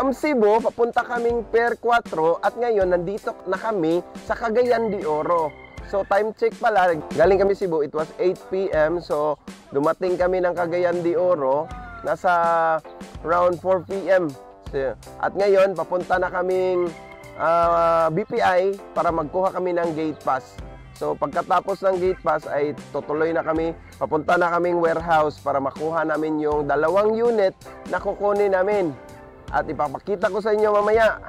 from Cebu, papunta kaming Pier 4 at ngayon nandito na kami sa Cagayan de Oro. So time check pala, galing kami Cebu, it was 8 PM. So dumating kami ng Cagayan de Oro, nasa around 4 PM. So, at ngayon, papunta na kaming BPI para magkuha kami ng gate pass. So pagkatapos ng gate pass ay tutuloy na kami, papunta na kaming warehouse para makuha namin yung 2 unit na kukunin namin. At ipapakita ko sa inyo mamaya.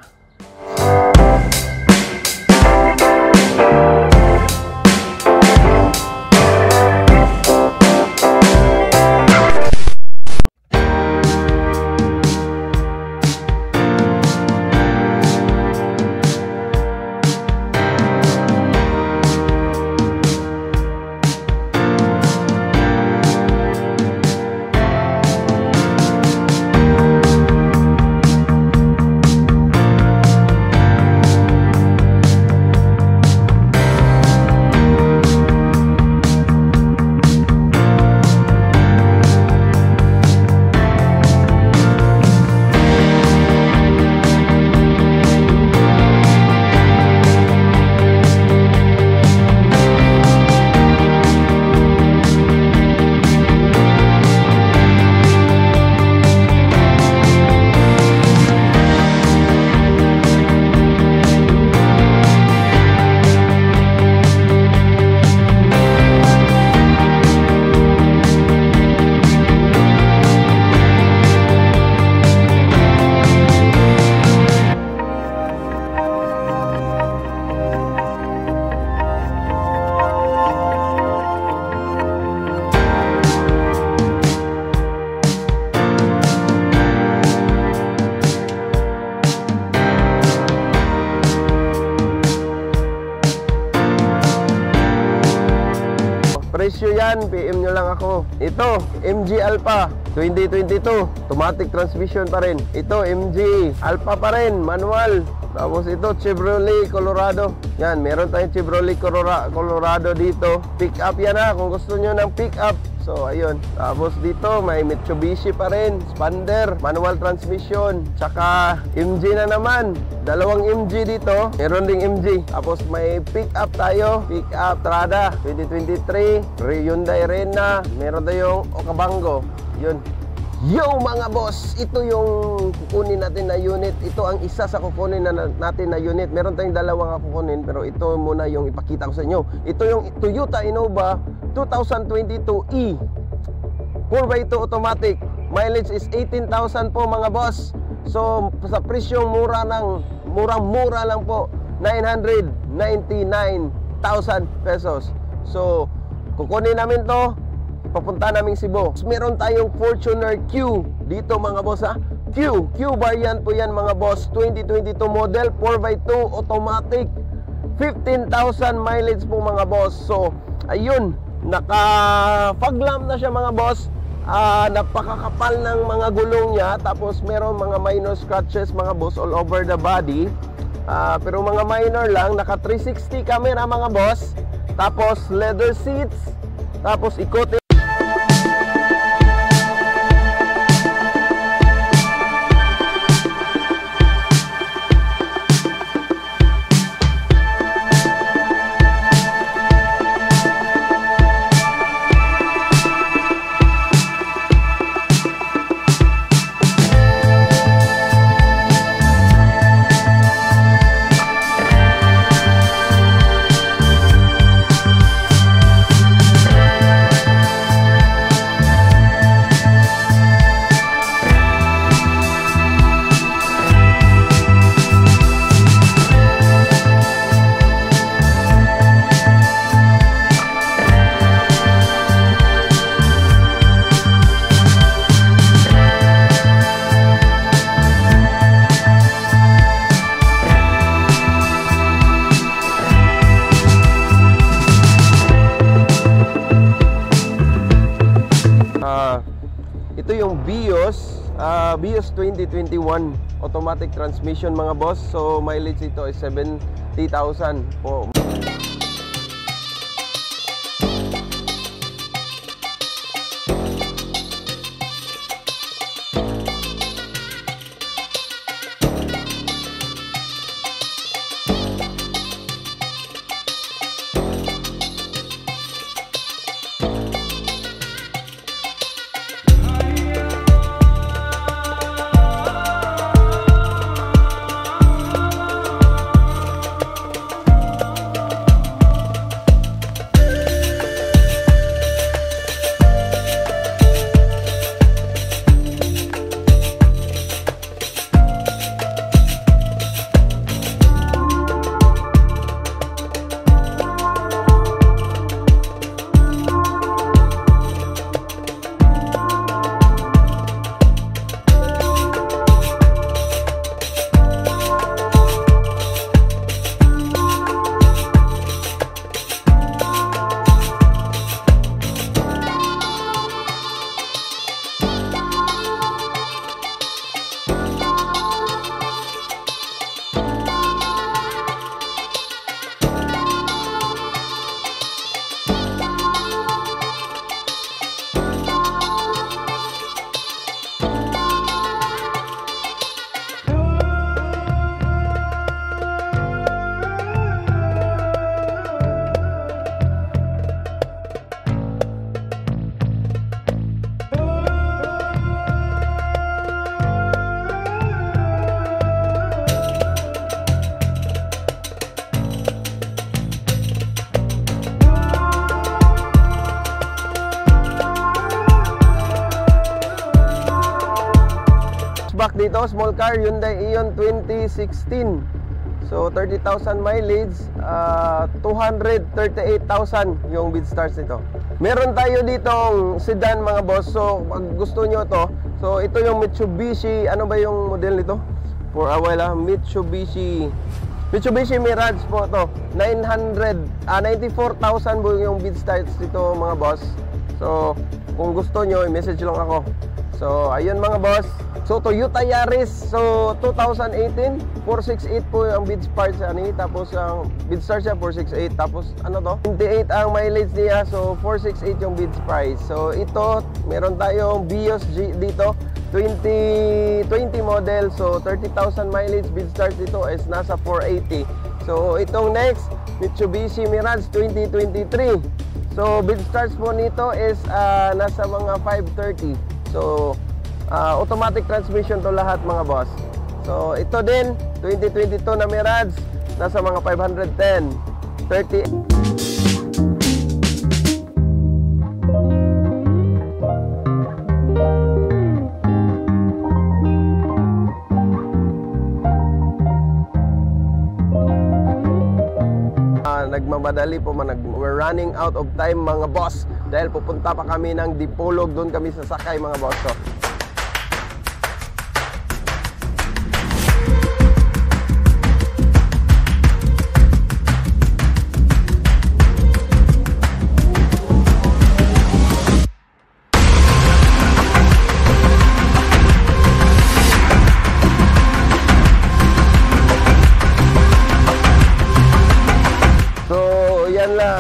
Presyo yan, PM nyo lang ako. Ito, MG Alpha 2022, automatic transmission pa rin. Ito, MG Alpha pa rin, manual. Tapos ito, Chevrolet Colorado. Yan, meron tayong Chevrolet Colorado dito. Pick up yan ha, kung gusto nyo ng pick up. So, ayun. Tapos dito, may Mitsubishi pa rin, Expander, manual transmission. Tsaka, MG na naman. 2 MG dito. Meron ding MG. Tapos may pick up tayo. Pick up Strada 2023. Hyundai Rena. Meron tayong Okavango. Yun. Yo mga boss! Ito yung kukunin natin na unit. Ito ang isa sa kukunin natin na unit. Meron tayong 2 nga kukunin, pero ito muna yung ipakita ko sa inyo. Ito yung Toyota Innova 2022E 4x2 automatic. Mileage is 18,000 po mga boss. So sa presyong murang-mura lang po, 999,000 pesos. So kukunin namin to, papunta naming Cebu. Meron tayong Fortuner Q dito mga boss ha. Q variant po yan mga boss. 2022 model, 4x2 automatic, 15,000 mileage po mga boss. So ayun, naka-fog lamp na siya mga boss. Napakakapal ng mga gulong niya. Tapos meron mga minor scratches mga boss all over the body. Pero mga minor lang. Naka 360 camera mga boss. Tapos leather seats. Tapos ikotin. Ito yung Vios 2021 automatic transmission mga boss. So mileage ito ay 70,000 po. ito, small car, Hyundai Ion 2016. So 30,000 mileage, 238,000 yung BeatStars nito. Meron tayo ditong sedan mga boss. So pag gusto nyo to, so ito yung Mitsubishi, ano ba yung model nito? For a while, Mitsubishi Mirage po to. 94,000 po yung BeatStars dito mga boss. So kung gusto nyo, i-message lang ako. So ayun mga boss. So Toyota Yaris, so 2018, 468 po ang BeatStars ani, tapos ang BeatStars siya 468, tapos ano to? 28 ang mileage niya, so 468 yung BeatStars. So ito, meron tayong Vios dito, 2020 model, so 30,000 mileage. BeatStars dito is nasa 480. So itong next, Mitsubishi Mirage 2023. So BeatStars po nito is nasa mga 530. So automatic transmission to lahat mga boss. So ito din 2022 na Mirage, nasa mga 510, 30. Nagmamadali po man, we're running out of time mga boss, dahil pupunta pa kami ng Dipolog, doon kami sasakay mga boss. So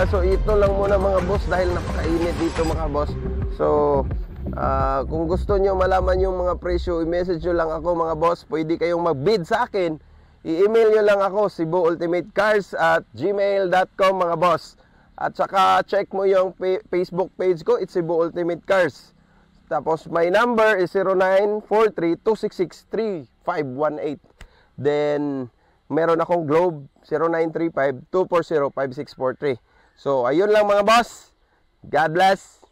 So ito lang muna mga boss, dahil napakainit dito mga boss. So kung gusto nyo malaman yung mga presyo, i-message nyo lang ako mga boss. Pwede kayong mag-bid sa akin, i-email nyo lang ako, cebuultimatecars@gmail.com mga boss. At saka check mo yung Facebook page ko, it's Cebu Ultimate Cars. Tapos my number is 0943-266-3518. Then meron akong Globe 0935-240-5643. So ayun lang mga boss. God bless.